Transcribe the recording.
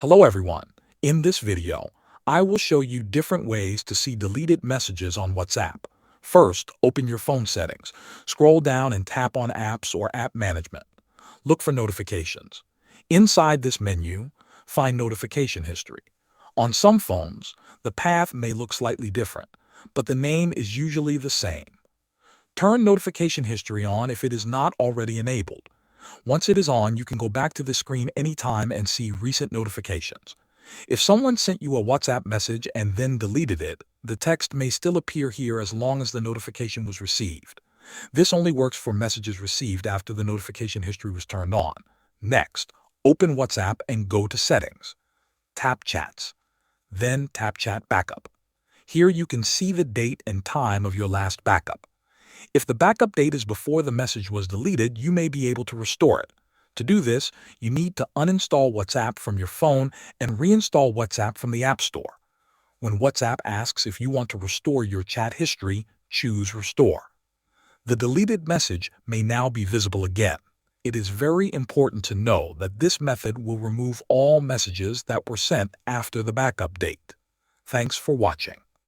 Hello everyone. In this video, I will show you different ways to see deleted messages on WhatsApp. First, open your phone settings. Scroll down and tap on Apps or App Management. Look for notifications. Inside this menu, find Notification History. On some phones, the path may look slightly different, but the name is usually the same. Turn Notification History on if it is not already enabled. Once it is on, you can go back to the screen anytime and see recent notifications. If someone sent you a WhatsApp message and then deleted it, the text may still appear here as long as the notification was received. This only works for messages received after the notification history was turned on. Next, open WhatsApp and go to Settings. Tap Chats. Then tap Chat Backup. Here you can see the date and time of your last backup. If the backup date is before the message was deleted, you may be able to restore it. To do this, you need to uninstall WhatsApp from your phone and reinstall WhatsApp from the App Store. When WhatsApp asks if you want to restore your chat history, choose Restore. The deleted message may now be visible again. It is very important to know that this method will remove all messages that were sent after the backup date. Thanks for watching.